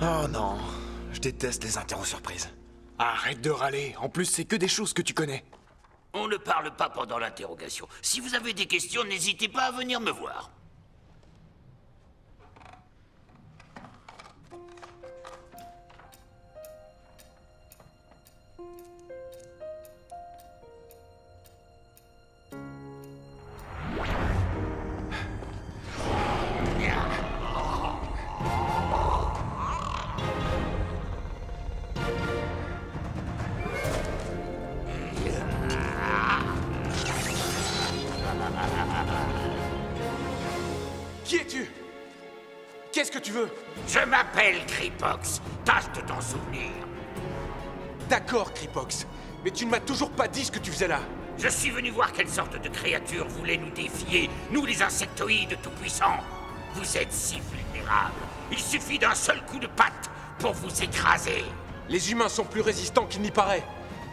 Oh non, je déteste les interros surprises. Arrête de râler, en plus c'est que des choses que tu connais. On ne parle pas pendant l'interrogation. Si vous avez des questions, n'hésitez pas à venir me voir. Qui es-tu? Qu'est-ce que tu veux? Je m'appelle Kripox. Tâche de t'en souvenir. D'accord, Kripox, mais tu ne m'as toujours pas dit ce que tu faisais là. Je suis venu voir quelle sorte de créature voulait nous défier, nous les insectoïdes tout-puissants. Vous êtes si vulnérables. Il suffit d'un seul coup de patte pour vous écraser. Les humains sont plus résistants qu'il n'y paraît.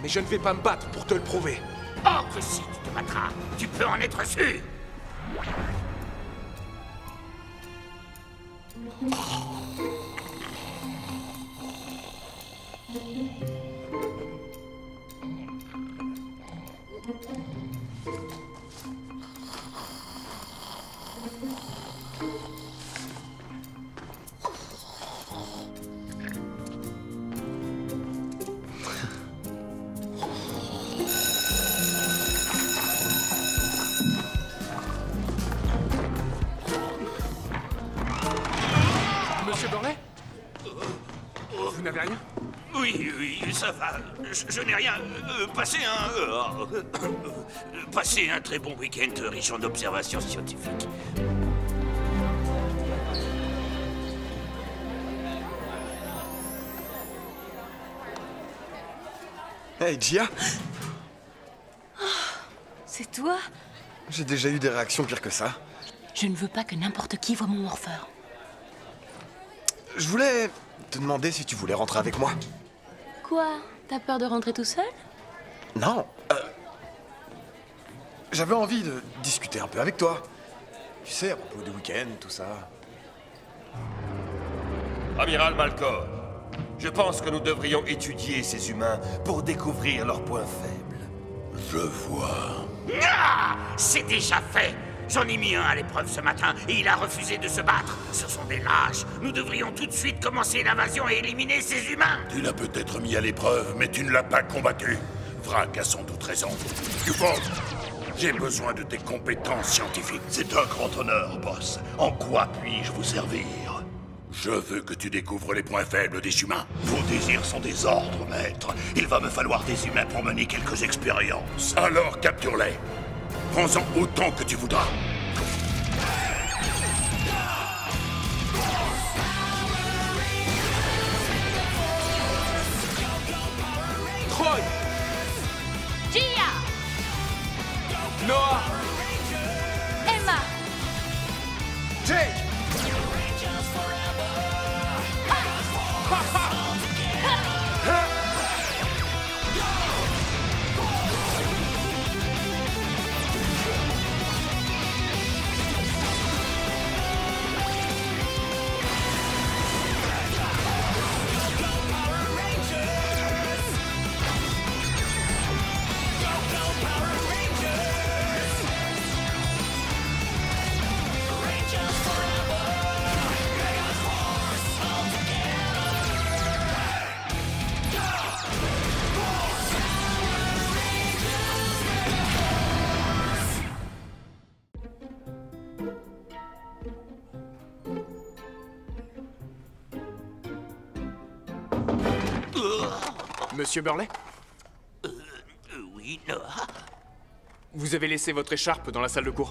Mais je ne vais pas me battre pour te le prouver. Oh, que si tu te battras, tu peux en être sûr. Monsieur Burley? Vous n'avez rien? Oui, oui, ça va. Je n'ai rien. Passez un très bon week-end riche en observations scientifiques. Hey, Gia, C'est toi? j'ai déjà eu des réactions pires que ça. Je ne veux pas que n'importe qui voie mon morpheur. Je voulais te demander si tu voulais rentrer avec moi. Quoi? T'as peur de rentrer tout seul? Non, j'avais envie de discuter un peu avec toi. Tu sais, à propos du week-end, tout ça. Amiral Malcolm, je pense que nous devrions étudier ces humains pour découvrir leurs points faibles. Je vois. Ah! C'est déjà fait. J'en ai mis un à l'épreuve ce matin et il a refusé de se battre. Ce sont des lâches. Nous devrions tout de suite commencer l'invasion et éliminer ces humains. Tu l'as peut-être mis à l'épreuve, mais tu ne l'as pas combattu. Vrac a sans doute raison. Dupont, j'ai besoin de tes compétences scientifiques. C'est un grand honneur, boss. En quoi puis-je vous servir? Je veux que tu découvres les points faibles des humains. Vos désirs sont des ordres, maître. Il va me falloir des humains pour mener quelques expériences. Alors capture-les. Prends-en autant que tu voudras. Troy! Gia! Noah! Emma! Jake! Monsieur Burley? Oui, Noah. Vous avez laissé votre écharpe dans la salle de cours.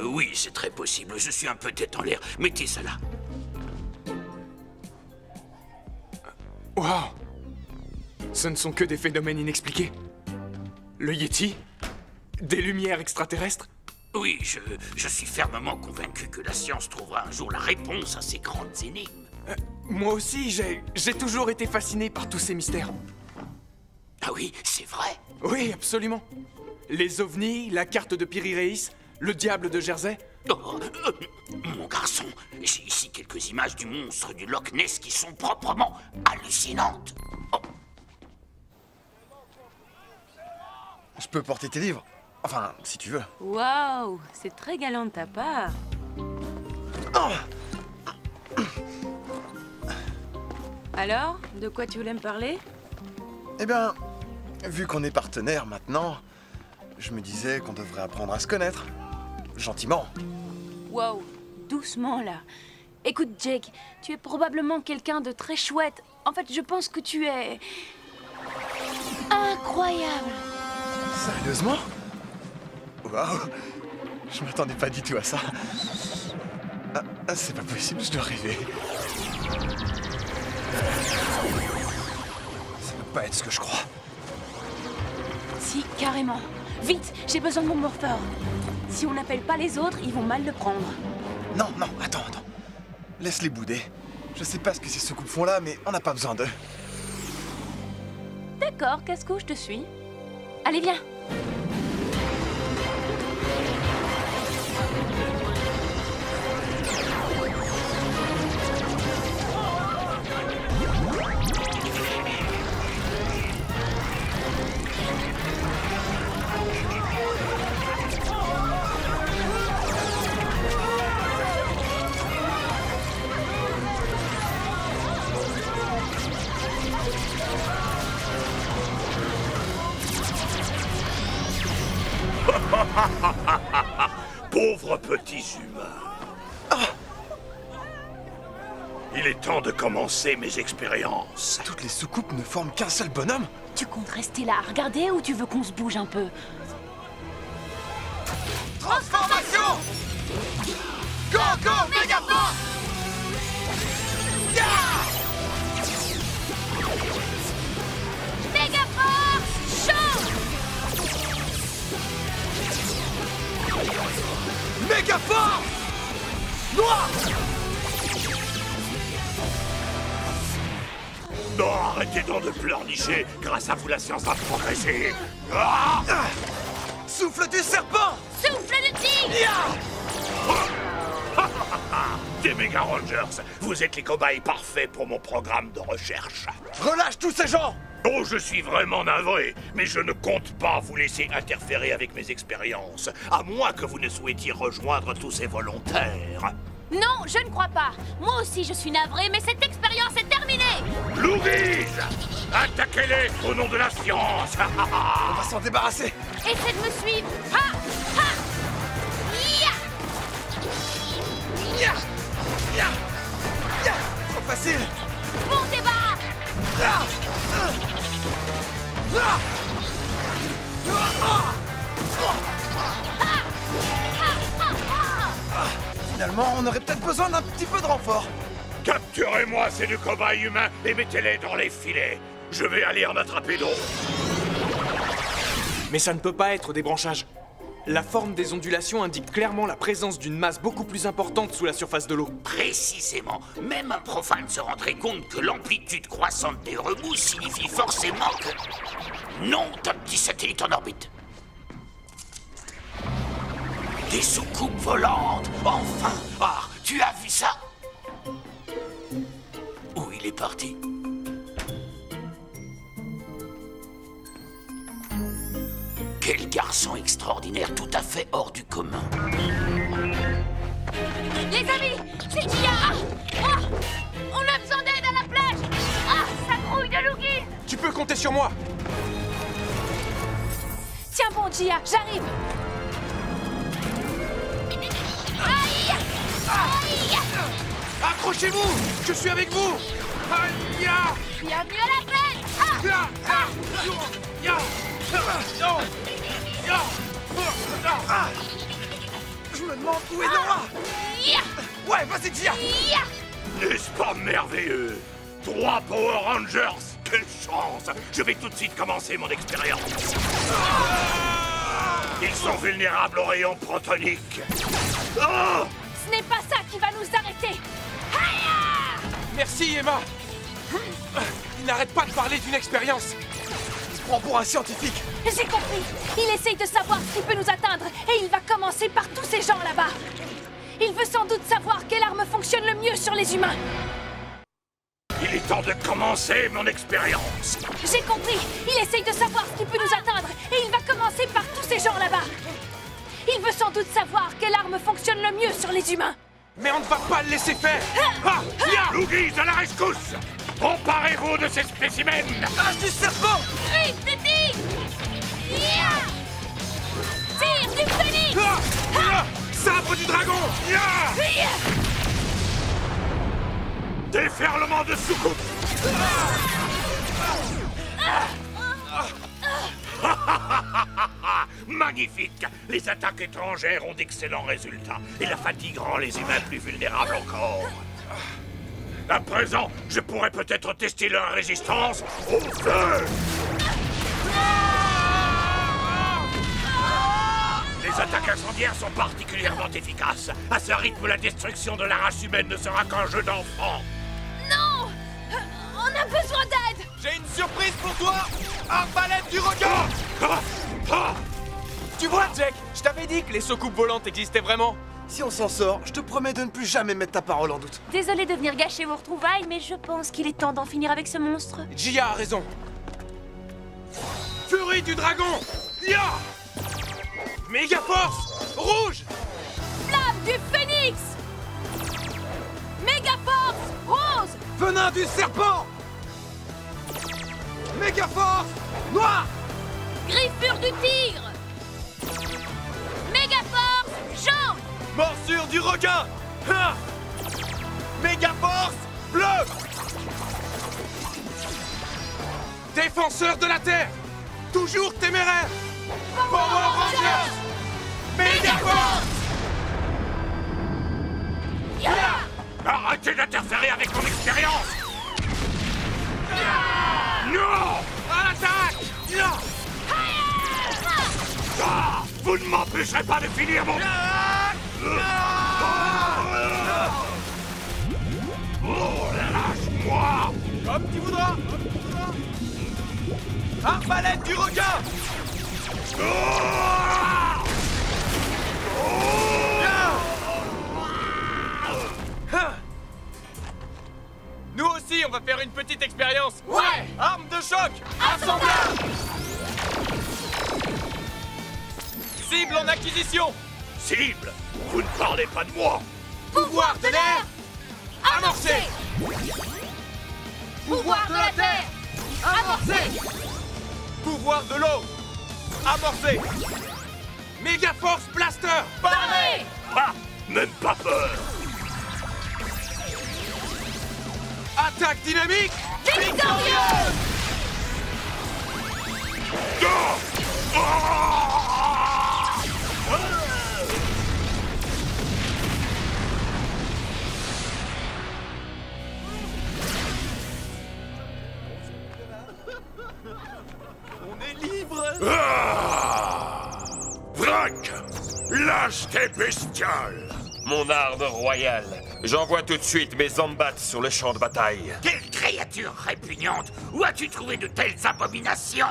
Oui, c'est très possible. Je suis un peu tête en l'air. Mettez ça là. Waouh! Ce ne sont que des phénomènes inexpliqués. Le Yeti? Des lumières extraterrestres? Oui, je suis fermement convaincu que la science trouvera un jour la réponse à ces grandes énigmes. Moi aussi, j'ai toujours été fasciné par tous ces mystères. Ah oui, c'est vrai. Oui, absolument. Les ovnis, la carte de Piri Reis, le diable de Jersey, Oh, mon garçon, j'ai ici quelques images du monstre du Loch Ness qui sont proprement hallucinantes. Oh. Je peux porter tes livres. Enfin, si tu veux. Waouh, c'est très galant de ta part. Alors, de quoi tu voulais me parler? Eh bien, vu qu'on est partenaires maintenant, je me disais qu'on devrait apprendre à se connaître. Gentiment. Wow, doucement là. Écoute Jake, tu es probablement quelqu'un de très chouette. En fait, je pense que tu es... incroyable. Sérieusement? Waouh! Je m'attendais pas du tout à ça. C'est pas possible, je dois rêver. Ça peut pas être ce que je crois. Si, carrément. Vite, j'ai besoin de mon morpheur. Si on n'appelle pas les autres, ils vont mal le prendre. Non, non, attends. Laisse-les bouder. Je sais pas ce que ces soucoupes font là, mais on n'a pas besoin d'eux. D'accord, casse-cou, je te suis. Allez, viens. Pauvres petits humains. Il est temps de commencer mes expériences. Toutes les soucoupes ne forment qu'un seul bonhomme? Tu comptes rester là à regarder ou tu veux qu'on se bouge un peu? Transformation! Go, go, Megaforce! Megaforce! Chaud! Megaforce! Noir! Non, arrêtez donc de pleurnicher. Grâce à vous, la science va progresser. Souffle du serpent! Souffle de tigre! Des Mega Rangers, vous êtes les cobayes parfaits pour mon programme de recherche. Relâche tous ces gens! Oh, je suis vraiment navré, mais je ne compte pas vous laisser interférer avec mes expériences, à moins que vous ne souhaitiez rejoindre tous ces volontaires. Non, je ne crois pas. Moi aussi, je suis navrée, mais cette expérience est terminée. Louise! Attaquez-les au nom de la science! On va s'en débarrasser! Essaie de me suivre. Ha! Ha! Ya! Trop facile! Bon débat! Finalement, on aurait peut-être besoin d'un petit peu de renfort. Capturez-moi ces deux cobayes humains et mettez-les dans les filets. Je vais aller en attraper d'autres. Mais ça ne peut pas être des branchages. La forme des ondulations indique clairement la présence d'une masse beaucoup plus importante sous la surface de l'eau. Précisément. Même un profane se rendrait compte que l'amplitude croissante des remous signifie forcément que... Non, top 10 satellites en orbite. Des soucoupes volantes. Enfin. Ah, tu as vu ça? Où il est parti? Quel garçon extraordinaire, tout à fait hors du commun. Les amis, c'est Gia! Oh, on a besoin d'aide à la plage! Ah, ça grouille de Loogie! Tu peux compter sur moi! Tiens bon, Gia, j'arrive! Aïe! Aïe! Accrochez-vous! Je suis avec vous! Aïe! Bienvenue à la plage! Ah! Je me demande où est Nora! Ouais, vas-y, Gia! N'est-ce pas merveilleux? 3 Power Rangers! Quelle chance! Je vais tout de suite commencer mon expérience. Ils sont vulnérables aux rayons protoniques. Oh! Ce n'est pas ça qui va nous arrêter! Aïe! Merci, Emma! Il n'arrête pas de parler d'une expérience! prend pour un scientifique. J'ai compris. Il essaye de savoir ce qui peut nous atteindre et il va commencer par tous ces gens là-bas. Il veut sans doute savoir quelle arme fonctionne le mieux sur les humains. Il est temps de commencer mon expérience. J'ai compris. Il essaye de savoir ce qui peut nous atteindre et il va commencer par tous ces gens là-bas. Il veut sans doute savoir quelle arme fonctionne le mieux sur les humains. Mais on ne va pas le laisser faire. Louguise à la rescousse. Emparez-vous de ces spécimens. Hache du serpent. Vite, Titi! Tire du phénix! Sabre du dragon. Déferlement de soucoupe. Magnifique! Les attaques étrangères ont d'excellents résultats, et la fatigue rend les humains plus vulnérables encore. À présent, je pourrais peut-être tester leur résistance au feu! Les attaques incendiaires sont particulièrement efficaces. À ce rythme, la destruction de la race humaine ne sera qu'un jeu d'enfant. Non! On a besoin d'aide! J'ai une surprise pour toi. Arbalète du requin. Tu vois, Jack, je t'avais dit que les soucoupes volantes existaient vraiment. Si on s'en sort, je te promets de ne plus jamais mettre ta parole en doute. Désolée de venir gâcher vos retrouvailles, mais je pense qu'il est temps d'en finir avec ce monstre. Gia a raison. Furie du dragon. Ya! Méga force rouge. Flamme du phénix! Méga force rose! Venin du serpent. Méga force noir. Griffure du tigre! Méga force jaune! Morsure du requin. Méga force bleu. Défenseur de la Terre. Toujours téméraire. Power Rangers. Méga force. Arrêtez d'interférer avec mon expérience! Non! À l'attaque. Ah, vous ne m'empêcherez pas de finir mon... Oh, lâche-moi! Comme tu voudras. Arbalète du requin. Nous aussi, on va faire une petite expérience. Ouais! Arme de choc. Assemblage! Cible en acquisition. Cible! Vous ne parlez pas de moi! Pouvoir de l'air. Amorcé. Pouvoir de la terre! Amorcé! Pouvoir de l'eau. Amorcé. Méga force blaster. Paré! Ah! Même pas peur! Attaque dynamique. Victorieuse! On est libre. Vrac! Lâcheté bestiale! Mon arme royale. J'envoie tout de suite mes Zombats sur le champ de bataille. Quelle créature répugnante! Où as-tu trouvé de telles abominations?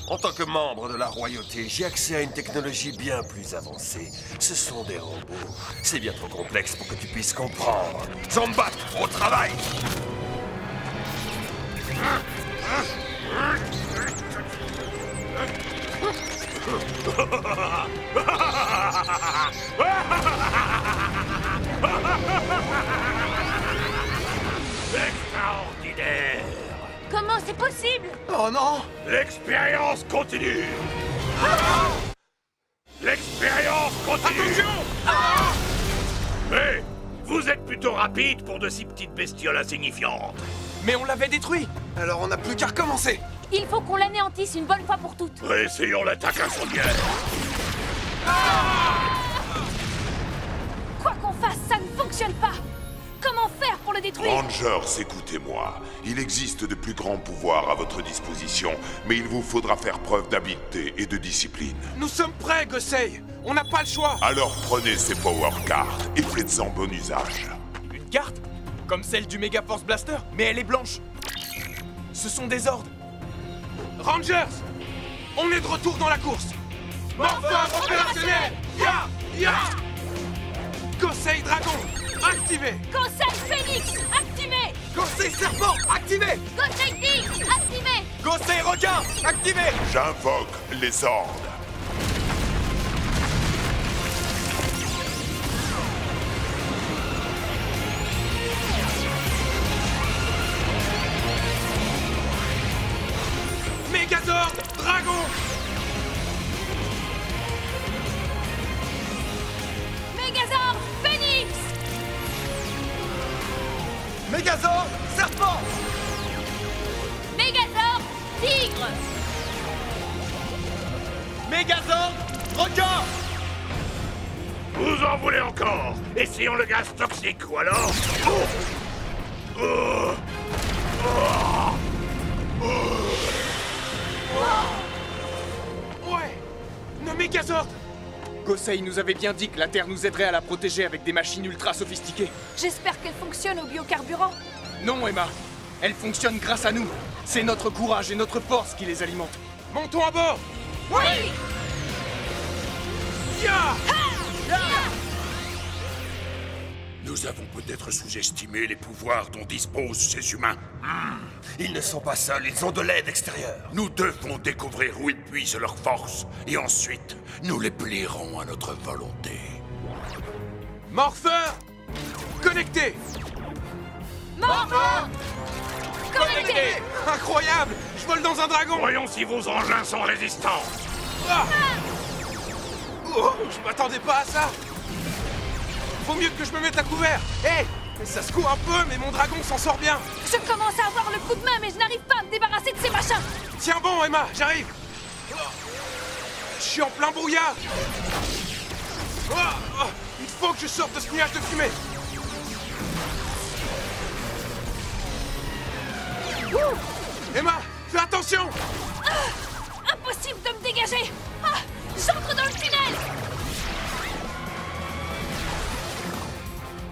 En tant que membre de la royauté, j'ai accès à une technologie bien plus avancée. Ce sont des robots. C'est bien trop complexe pour que tu puisses comprendre. Zombat, au travail! Extraordinaire! Comment c'est possible? Oh non. L'expérience continue! L'expérience continue! Mais vous êtes plutôt rapide pour de si petites bestioles insignifiantes. Mais on l'avait détruit. Alors on n'a plus qu'à recommencer. Il faut qu'on l'anéantisse une bonne fois pour toutes. Essayons l'attaque incendiaire. Quoi qu'on fasse, ça ne fonctionne pas. Comment faire pour le détruire? Rangers, écoutez-moi. Il existe de plus grands pouvoirs à votre disposition, mais il vous faudra faire preuve d'habileté et de discipline. Nous sommes prêts, Gosei. On n'a pas le choix. Alors prenez ces power cards et faites-en bon usage. Une carte? Comme celle du Mega Force Blaster, mais elle est blanche. Ce sont des ordres. Rangers, On est de retour dans la course. Morpheur opérationnel. Ya! Ya! Gosei Dragon, activé. Gosei Phoenix, activé. Gosei Serpent, activé. Gosei Tigre, activé. Gosei Requin, activé. J'invoque les ordres. Megazord, Dragon. Megazord Phoenix. Megazord, serpent. Megazord Tigre. Megazord, requin. Vous en voulez encore? Essayons le gaz toxique, ou alors... Oh! Oh! Ouais. Nos Megazord. Gosei nous avait bien dit que la Terre nous aiderait à la protéger avec des machines ultra sophistiquées. J'espère qu'elle fonctionne au biocarburant. Non, Emma. Elle fonctionne grâce à nous. C'est notre courage et notre force qui les alimentent. Montons à bord. Oui. Ya! Nous avons peut-être sous-estimé les pouvoirs dont disposent ces humains. Ils ne sont pas seuls, ils ont de l'aide extérieure. Nous devons découvrir où ils puisent leur force, et ensuite, nous les plierons à notre volonté. Morpheur, connecté. Morpheur connecté. Incroyable. Je vole dans un dragon. Voyons si vos engins sont résistants. Ah. Oh, je m'attendais pas à ça. Faut mieux que je me mette à couvert. Hé, ça secoue un peu, mais mon dragon s'en sort bien. Je commence à avoir le coup de main, mais je n'arrive pas à me débarrasser de ces machins. Tiens bon, Emma, j'arrive. Je suis en plein brouillard. Il faut que je sorte de ce nuage de fumée. Emma, fais attention. Impossible de me dégager. Ah, j'entre dans le tunnel.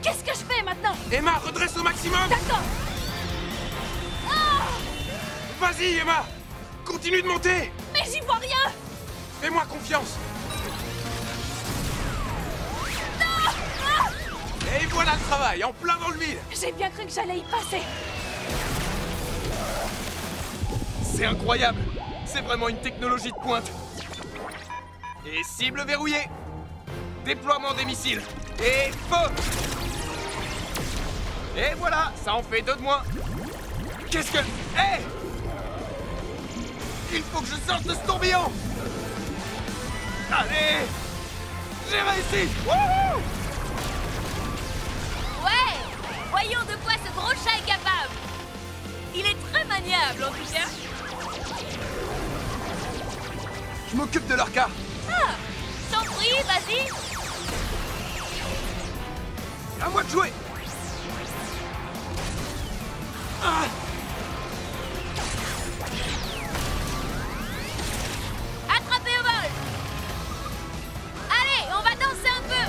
Qu'est-ce que je fais maintenant? Emma, redresse au maximum. D'accord. Vas-y, Emma. Continue de monter. Mais j'y vois rien. Fais-moi confiance. Et voilà le travail, en plein dans le mille. J'ai bien cru que j'allais y passer. C'est incroyable. C'est vraiment une technologie de pointe. Et cible verrouillée. Déploiement des missiles. Et feu. Et voilà, ça en fait 2 de moins. Qu'est-ce que... Hé! Il faut que je sorte de ce tourbillon. Allez! J'ai réussi! Wouhou! Ouais. Voyons de quoi ce gros chat est capable. Il est très maniable en tout cas. Je m'occupe de leur cas. Ah, t'en prie, vas-y. À moi de jouer. Ah. Attrapez au vol. Allez, on va danser un peu.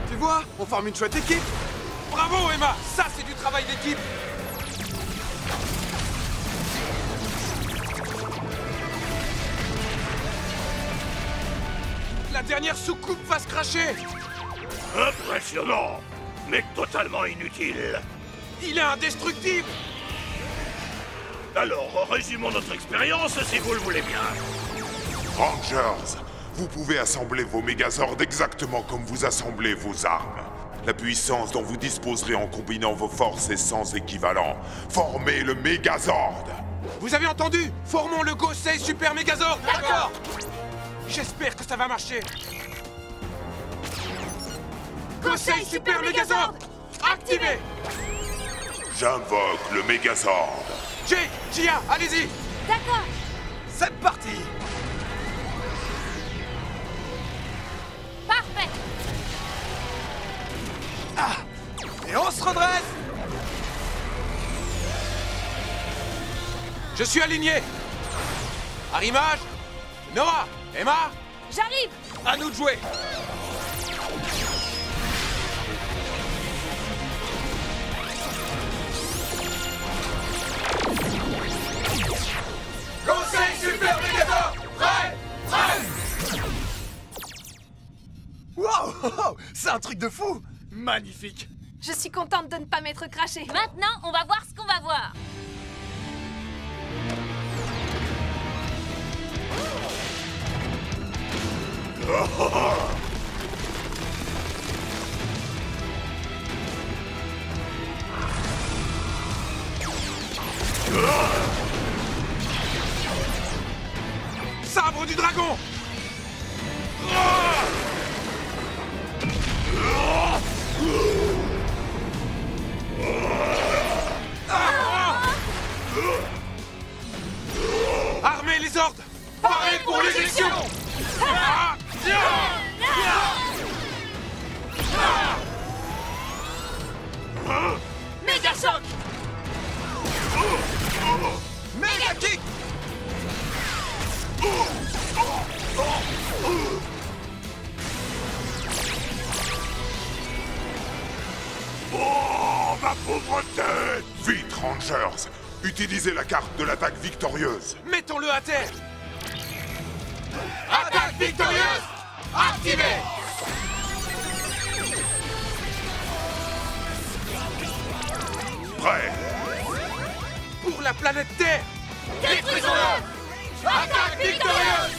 Tu vois, on forme une chouette équipe. Bravo, Emma. Ça, c'est du travail d'équipe. La dernière soucoupe va se cracher. Impressionnant, mais totalement inutile. Il est indestructible. Alors, résumons notre expérience si vous le voulez bien. Rangers, vous pouvez assembler vos Megazords exactement comme vous assemblez vos armes. La puissance dont vous disposerez en combinant vos forces est sans équivalent. Formez le Megazord. Vous avez entendu? Formons le Gosei Super Megazord. D'accord. J'espère que ça va marcher. Gosei Super Megazord Activé. J'invoque le Megazord. Gia, allez-y. D'accord. C'est parti. Parfait. Et on se redresse. Je suis aligné. Arrimage. Noah, Emma, J'arrive. à nous de jouer. C'est un truc de fou! Magnifique. Je suis contente de ne pas m'être crashée. Maintenant, on va voir ce qu'on va voir. Sabre du dragon. Armez les ordres. Parez pour l'éjection. Méga choc. Méga kick! Oh, ma pauvre tête! Vite, Rangers! Utilisez la carte de l'attaque victorieuse! Mettons-le à terre. Attaque victorieuse activée. Prêt! Pour la planète Terre. Détruisons-le. Attaque victorieuse.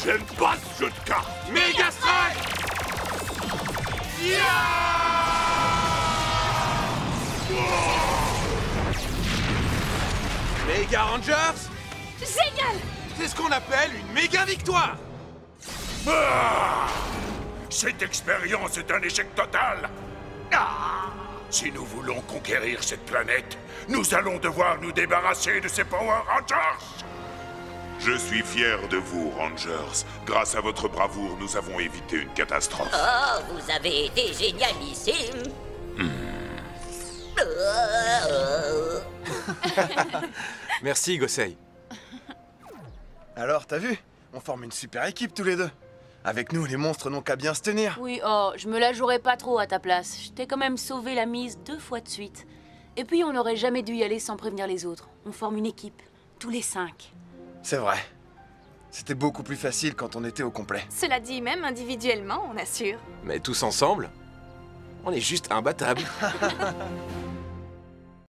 J'aime pas ce jeu de cartes! Méga strike. Méga Rangers. Génial! C'est ce qu'on appelle une méga victoire. Ah! Cette expérience est un échec total! Ah! Si nous voulons conquérir cette planète, nous allons devoir nous débarrasser de ces Power Rangers! Je suis fier de vous, Rangers. Grâce à votre bravoure, nous avons évité une catastrophe. Oh, vous avez été génialissime. Merci, Gosei. Alors, t'as vu? On forme une super équipe tous les deux. Avec nous, les monstres n'ont qu'à bien se tenir. Oui, oh, je me la jouerais pas trop à ta place. Je t'ai quand même sauvé la mise 2 fois de suite. Et puis, on n'aurait jamais dû y aller sans prévenir les autres. On forme une équipe, tous les 5. C'est vrai. C'était beaucoup plus facile quand on était au complet. Cela dit, même individuellement, on assure. Mais tous ensemble, on est juste imbattables.